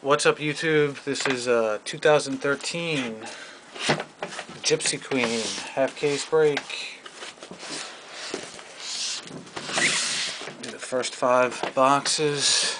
What's up, YouTube? This is 2013 Gypsy Queen half case break. Do the first 5 boxes.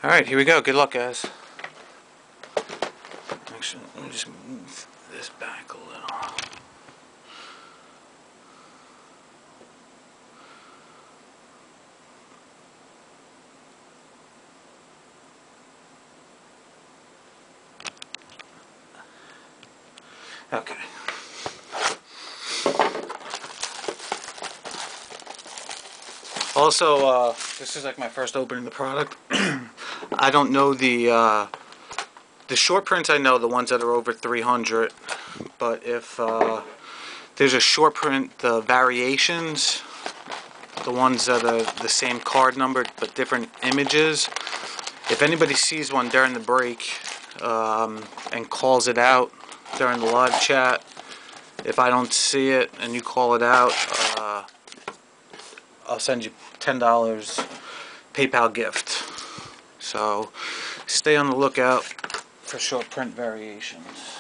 Alright, here we go. Good luck, guys. Actually, let me just move this back a little. Okay. Also, this is like my first opening the product. I don't know the short prints. I know the ones that are over 300, but if there's a short print, the variations, the ones that are the same card number but different images, if anybody sees one during the break and calls it out during the live chat, if I don't see it and you call it out, I'll send you $10 PayPal gift. So stay on the lookout for short print variations.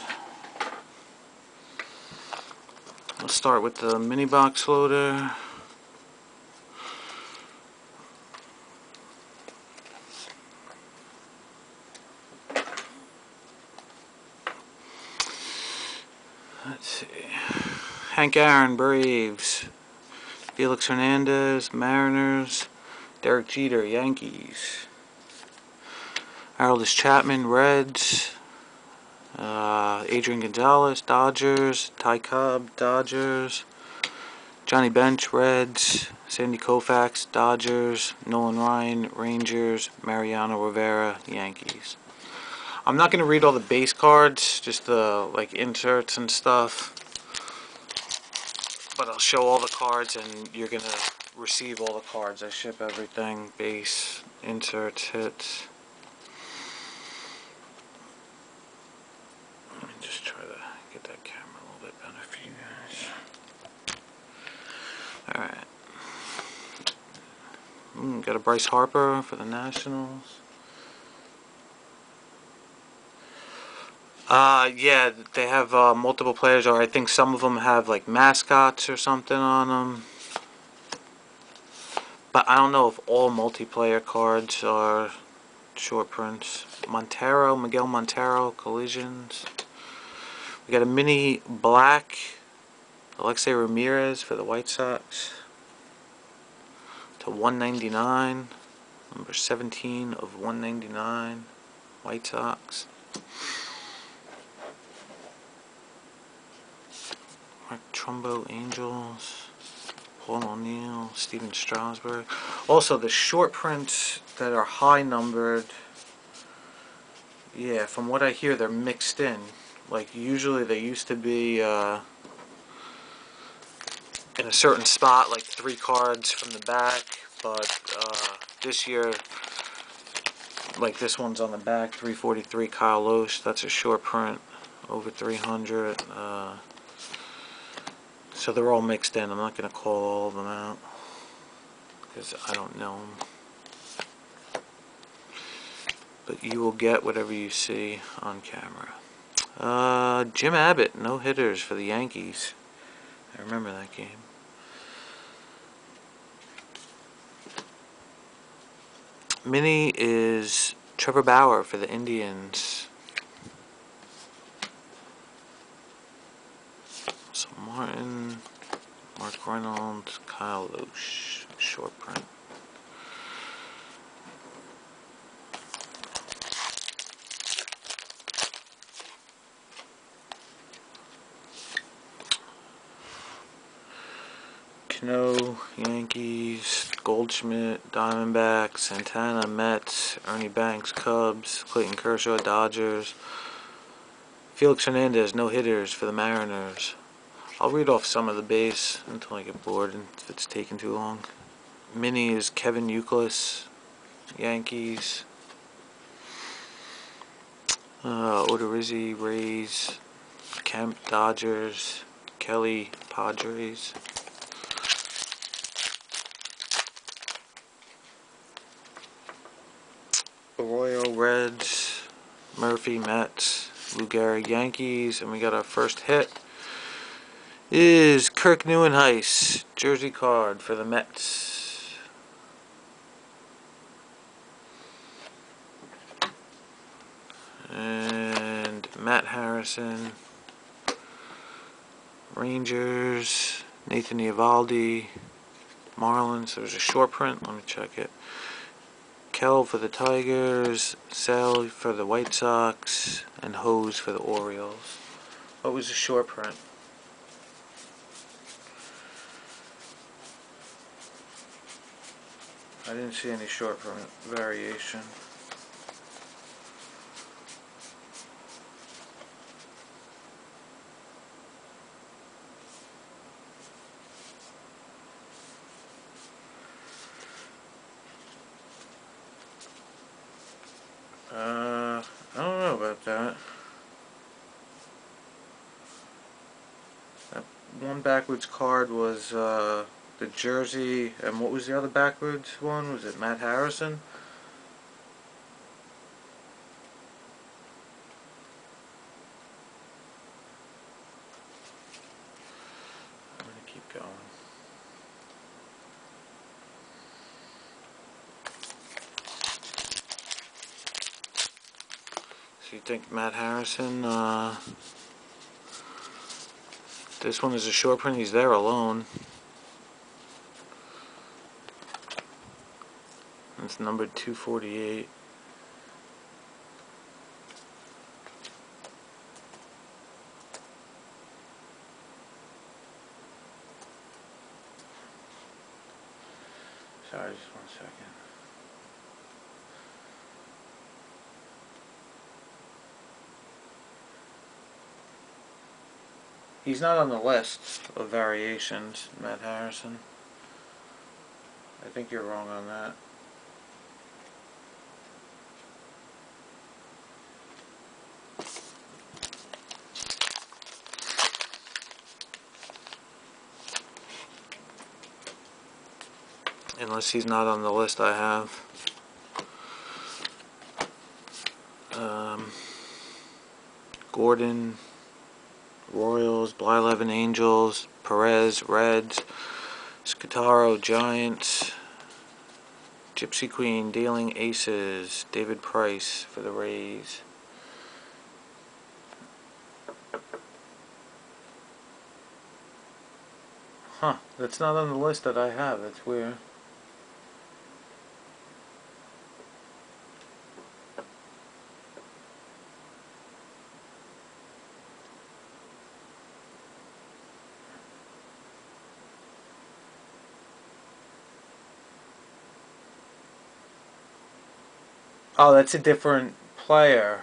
I'll start with the mini box loader. Let's see. Hank Aaron, Braves. Felix Hernandez, Mariners. Derek Jeter, Yankees. Aroldis Chapman, Reds. Adrian Gonzalez, Dodgers. Ty Cobb, Dodgers. Johnny Bench, Reds. Sandy Koufax, Dodgers. Nolan Ryan, Rangers. Mariano Rivera, Yankees. I'm not going to read all the base cards, just the like inserts and stuff. But I'll show all the cards, and you're going to receive all the cards. I ship everything, base, inserts, hits. Let me just try to get that camera a little bit better for you guys. Alright. Got a Bryce Harper for the Nationals. Yeah, they have multiple players, or I think some of them have like mascots or something on them. But I don't know if all multiplayer cards are short prints. Miguel Montero, Collisions. We got a mini black Alexei Ramirez for the White Sox to 199, number 17 of 199, White Sox. Mark Trumbo, Angels. Paul O'Neill, Steven Strasburg. Also, the short prints that are high numbered, yeah, from what I hear, they're mixed in. Like, usually they used to be in a certain spot, like 3 cards from the back, but this year, like this one's on the back, 343 Kyle Loesch, that's a short print, over 300. So they're all mixed in. I'm not going to call all of them out because I don't know them. But you will get whatever you see on camera. Jim Abbott, no hitters for the Yankees. I remember that game. Mini is Trevor Bauer for the Indians. Martin, Mark Reynolds, Kyle Loesch, short print. Cano, Yankees, Goldschmidt, Diamondbacks, Santana, Mets, Ernie Banks, Cubs, Clayton Kershaw, Dodgers, Felix Hernandez, no hitters for the Mariners. I'll read off some of the base until I get bored and if it's taking too long. Mini is Kevin Youkilis, Yankees. Odorizzi, Rays. Kemp, Dodgers. Kelly, Padres. Arroyo, Reds. Murphy, Mets. Lou Gehrig, Yankees. And we got our first hit is Kirk Neuenhuis, jersey card for the Mets. And Matt Harrison, Rangers, Nathan Eovaldi, Marlins. There was a short print, let me check it. Kell for the Tigers, Sale for the White Sox, and Hose for the Orioles. What was the short print? I didn't see any short print variation. I don't know about that. That one backwards card was the jersey, and what was the other backwards one? Was it Matt Harrison? I'm gonna keep going. So you think Matt Harrison, this one is a short print, he's there alone. It's numbered 248. Sorry, just 1 second. He's not on the list of variations, Matt Harrison. I think you're wrong on that. Unless he's not on the list I have. Gordon, Royals, Blyleven, Angels, Perez, Reds, Scutaro, Giants, Gypsy Queen, Dealing, Aces, David Price for the Rays. Huh, that's not on the list that I have, that's weird. Oh, that's a different player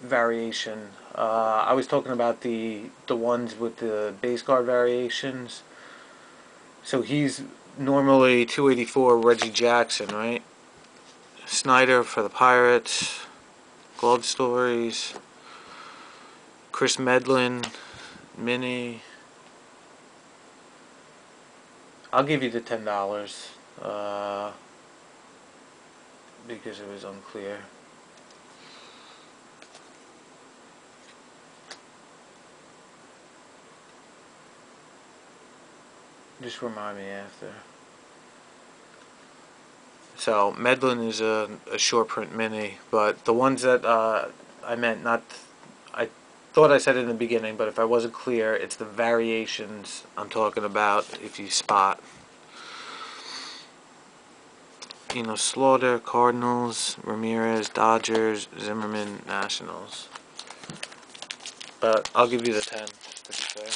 variation. I was talking about the ones with the base card variations. So he's normally 284 Reggie Jackson, right? Snyder for the Pirates. Glove Stories. Chris Medlin. Mini. I'll give you the $10. Because it was unclear. Just remind me after. So Medlin is a short print mini, but the ones that I meant not, I thought I said it in the beginning, but if I wasn't clear, it's the variations I'm talking about. If you spot, Slaughter, Cardinals, Ramirez, Dodgers, Zimmerman, Nationals. But I'll give you the 10, to be fair.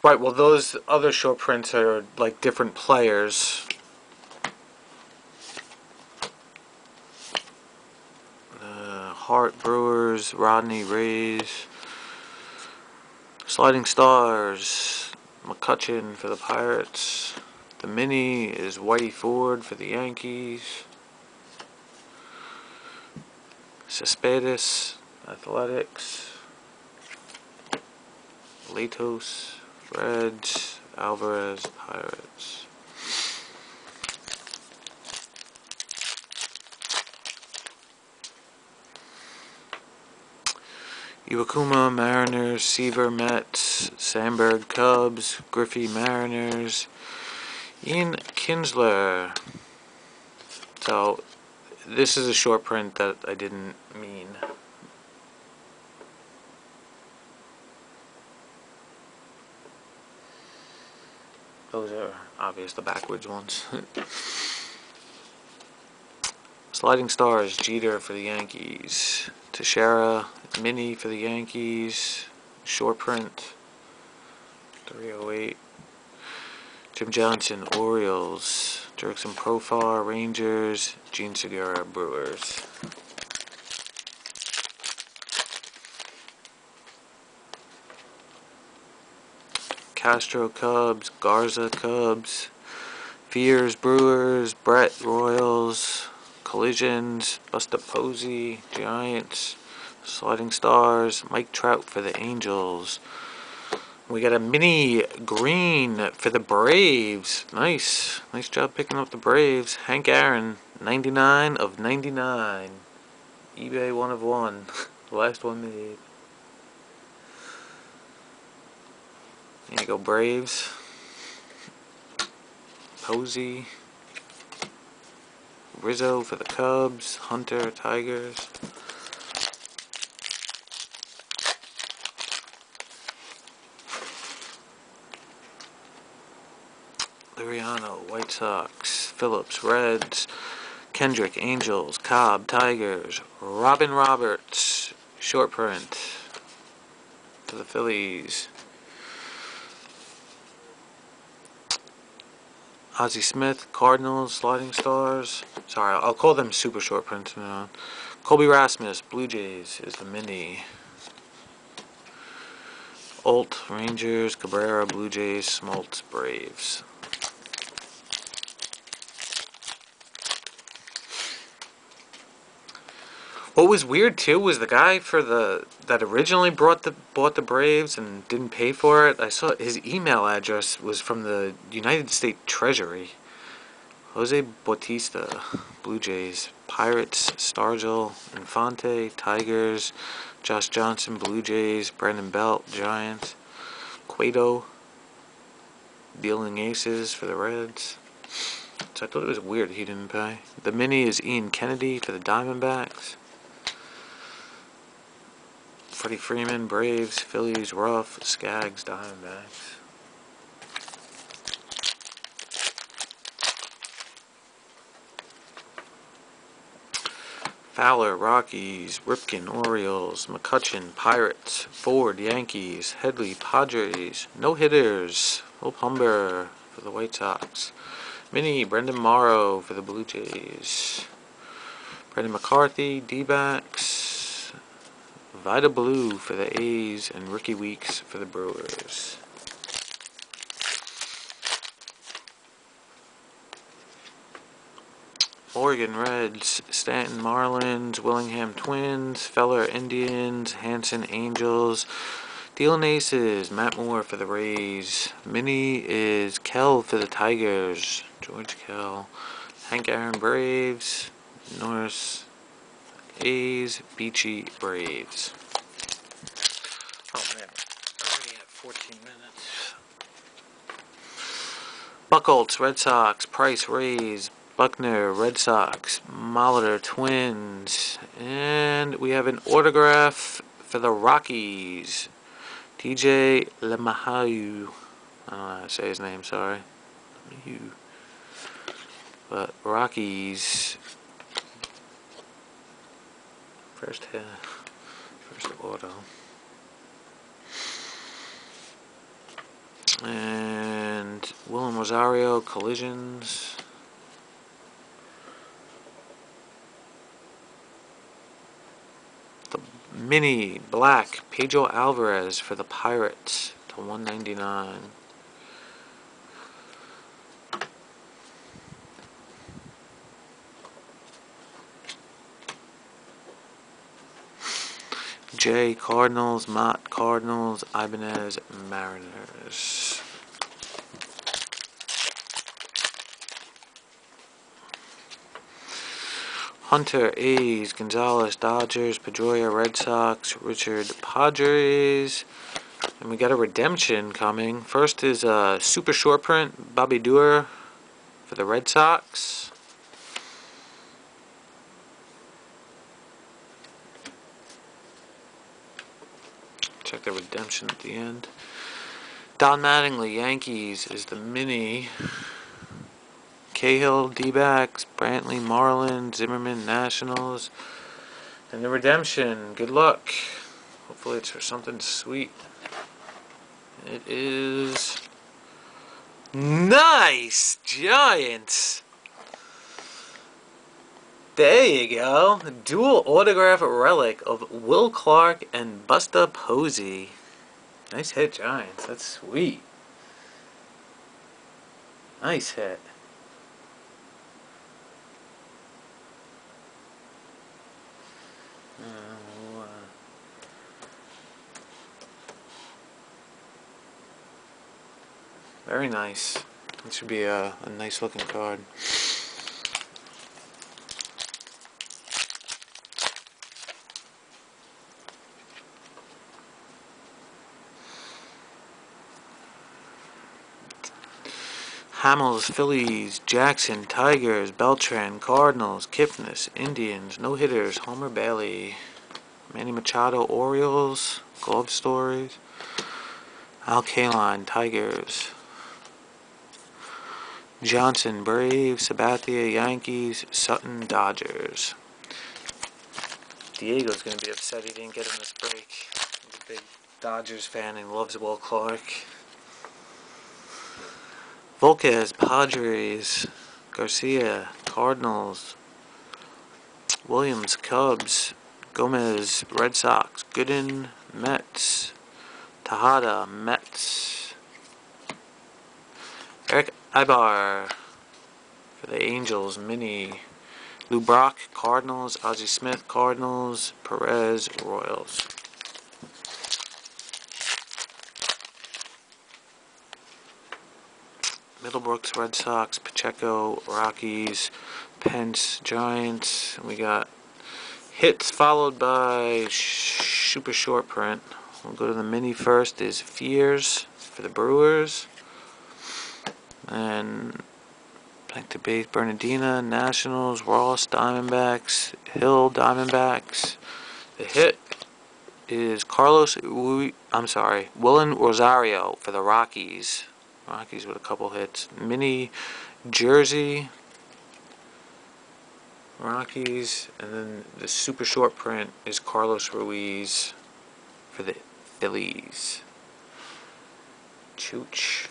Right, well, those other short prints are like different players. Hart, Brewers, Rodney, Rays, Sliding Stars, McCutcheon for the Pirates. The mini is Whitey Ford for the Yankees. Cespedes, Athletics. Latos, Reds. Alvarez, Pirates. Iwakuma, Mariners. Seaver, Mets. Sandberg, Cubs. Griffey, Mariners. Ian Kinsler. So, this is a short print that I didn't mean. Those are obvious, the backwards ones. Sliding Stars, Jeter for the Yankees. Teixeira, mini for the Yankees. Short print, 308. Jim Johnson, Orioles. Jurickson Profar, Rangers. Gene Segura, Brewers. Castro, Cubs. Garza, Cubs. Fears, Brewers. Brett, Royals. Collisions. Busta Posey, Giants. Sliding Stars. Mike Trout for the Angels. We got a mini green for the Braves. Nice. Nice job picking up the Braves. Hank Aaron, 99 of 99. eBay 1 of 1. The last one made. There you go, Braves. Posey. Rizzo for the Cubs. Hunter, Tigers. Liriano, White Sox. Phillips, Reds. Kendrick, Angels. Cobb, Tigers. Robin Roberts, short print for the Phillies. Ozzie Smith, Cardinals, Sliding Stars. Sorry, I'll call them super short prints now. Colby Rasmus, Blue Jays is the mini. Alt, Rangers. Cabrera, Blue Jays. Smoltz, Braves. What was weird too was the guy that originally bought the Braves and didn't pay for it. I saw his email address was from the United States Treasury. Jose Bautista, Blue Jays. Pirates, Stargell, Infante, Tigers. Josh Johnson, Blue Jays. Brandon Belt, Giants. Cueto, dealing aces for the Reds. So I thought it was weird he didn't pay. The mini is Ian Kennedy for the Diamondbacks. Freddie Freeman, Braves. Phillies, Ruff. Skaggs, Diamondbacks. Fowler, Rockies. Ripken, Orioles. McCutcheon, Pirates. Ford, Yankees. Headley, Padres. No hitters. Philip Humber for the White Sox. Mini, Brendan Morrow for the Blue Jays. Brendan McCarthy, D-backs. Vida Blue for the A's and Ricky Weeks for the Brewers. Oregon Reds, Stanton Marlins, Willingham Twins, Feller Indians, Hanson Angels, dealing aces, Matt Moore for the Rays. Mini is Kell for the Tigers, George Kell. Hank Aaron Braves, Norris A's, Beachy Braves. Oh man, I already have 14 minutes. Buchholz, Red Sox. Price, Rays. Buckner, Red Sox. Molitor, Twins. And we have an autograph for the Rockies. DJ LeMahieu. I don't know how to say his name, sorry. LeMahieu. But Rockies. First auto. And Willem Rosario, Collisions. The mini black Pedro Alvarez for the Pirates to 199. Jay, Cardinals. Mott, Cardinals. Ibanez, Mariners. Hunter, A's. Gonzalez, Dodgers. Pedroia, Red Sox. Richard, Padres. And we got a redemption coming. First is a super short print, Bobby Doerr for the Red Sox. Check the redemption at the end. Don Mattingly, Yankees, is the mini. Cahill, D-backs. Brantley, Marlins. Zimmerman, Nationals. And the redemption. Good luck. Hopefully it's for something sweet. It is nice Giants. There you go. Dual autograph relic of Will Clark and Busta Posey. Nice hit, Giants. That's sweet. Nice hit. Very nice. That should be a nice looking card. Hamels, Phillies. Jackson, Tigers. Beltran, Cardinals. Kipnis, Indians. No hitters, Homer Bailey. Manny Machado, Orioles. Glove Stories. Al Kaline, Tigers. Johnson, Braves. Sabathia, Yankees. Sutton, Dodgers. Diego's going to be upset he didn't get in this break. He's a big Dodgers fan and loves Will Clark. Volquez, Padres. Garcia, Cardinals. Williams, Cubs. Gomez, Red Sox. Gooden, Mets. Tejada, Mets. Eric Ibar for the Angels, mini. Lou Brock, Cardinals. Ozzie Smith, Cardinals. Perez, Royals. Middlebrooks, Red Sox. Pacheco, Rockies. Pence, Giants. And we got hits followed by super short print. We'll go to the mini first. Is Fears for the Brewers. And back to base, Bernardina, Nationals. Ross, Diamondbacks. Hill, Diamondbacks. The hit is Willen Rosario for the Rockies. Rockies with a couple hits. Mini jersey, Rockies, and then the super short print is Carlos Ruiz for the Phillies. Chooch.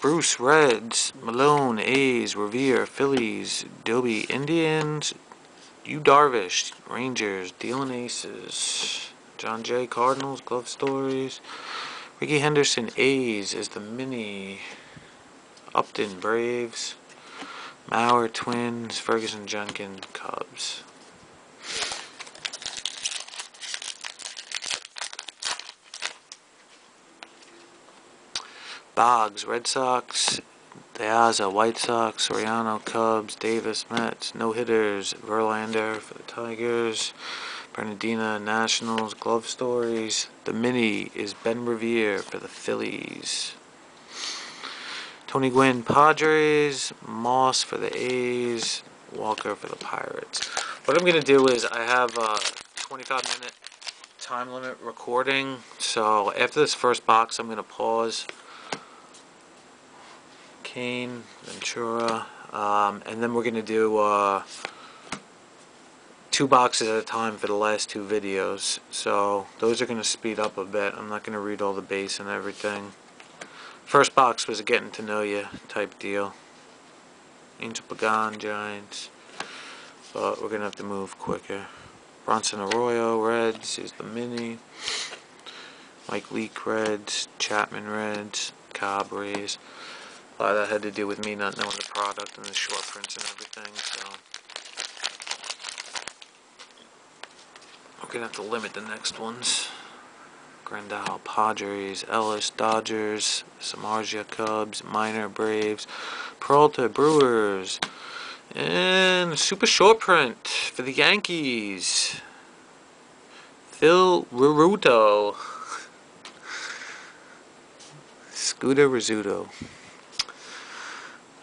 Bruce, Reds. Malone, A's. Revere, Phillies. Doby, Indians. Yu Darvish, Rangers. Dealing Aces. John Jay, Cardinals. Glove Stories. Ricky Henderson, A's is the mini. Upton, Braves. Mauer, Twins. Ferguson, Jenkins, Cubs. Boggs, Red Sox. Deaza, White Sox. Soriano, Cubs. Davis, Mets. No hitters. Verlander for the Tigers. Bernardina Nationals, Glove Stories. The mini is Ben Revere for the Phillies. Tony Gwynn, Padres. Moss for the A's. Walker for the Pirates. What I'm going to do is I have a 25-minute time limit recording. So after this first box, I'm going to pause. Kane, Ventura, and then we're going to do 2 boxes at a time for the last 2 videos. So those are going to speed up a bit. I'm not going to read all the base and everything. First box was a getting to know you type deal. Angel Pagan, Giants. But we're going to have to move quicker. Bronson Arroyo, Reds is the mini. Mike Leake, Reds. Chapman, Reds. Cobb, Rays. A lot of that had to do with me not knowing the product and the short prints and everything, so we're going to have to limit the next ones. Grandal, Padres. Ellis, Dodgers. Samardzija, Cubs. Minor, Braves. Peralta, Brewers. And super short print for the Yankees. Phil Rizzuto. Scooter Rizzuto.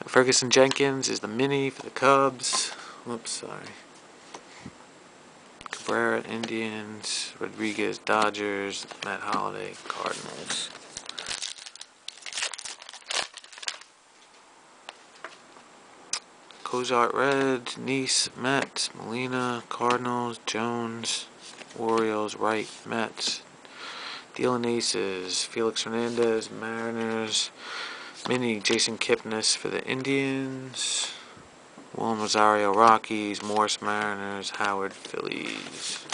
Ferguson Jenkins is the mini for the Cubs. Whoops, sorry. Cabrera, Indians. Rodriguez, Dodgers. Matt Holliday, Cardinals. Cozart, Reds. Nice, Mets. Molina, Cardinals. Jones, Orioles. Wright, Mets. Dealing Aces. Felix Hernandez, Mariners. Mini, Jason Kipnis for the Indians. Willem Rosario, Rockies. Morris, Mariners. Howard, Phillies.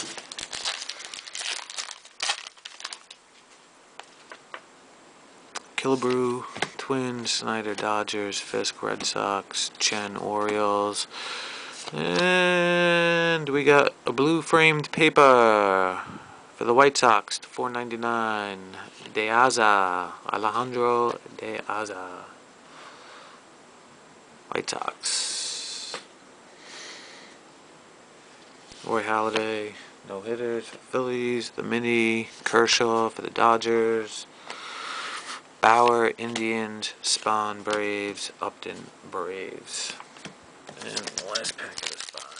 Killebrew, Twins. Snyder, Dodgers. Fisk, Red Sox. Chen, Orioles. And we got a blue framed paper for the White Sox, $4.99. De Aza, Alejandro De Aza. White Sox. Roy Halladay, no hitters for the Phillies. The mini, Kershaw for the Dodgers. Bauer, Indians. Spahn, Braves. Upton, Braves. And the last pack of this box.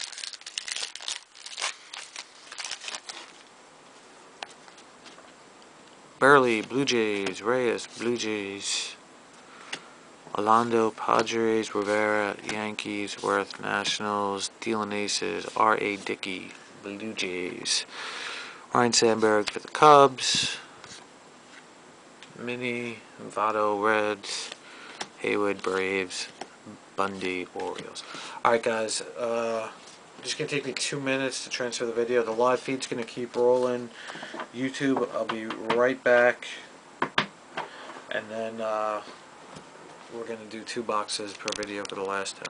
Burley, Blue Jays. Reyes, Blue Jays. Orlando, Padres. Rivera, Yankees. Worth, Nationals. Dealing Aces. R.A. Dickey, Blue Jays. Ryan Sandberg for the Cubs. Mini, Votto, Reds. Haywood, Braves. Bundy, Orioles. Alright guys, just going to take me 2 minutes to transfer the video. The live feed's going to keep rolling. YouTube, I'll be right back. And then we're going to do 2 boxes per video for the last 2.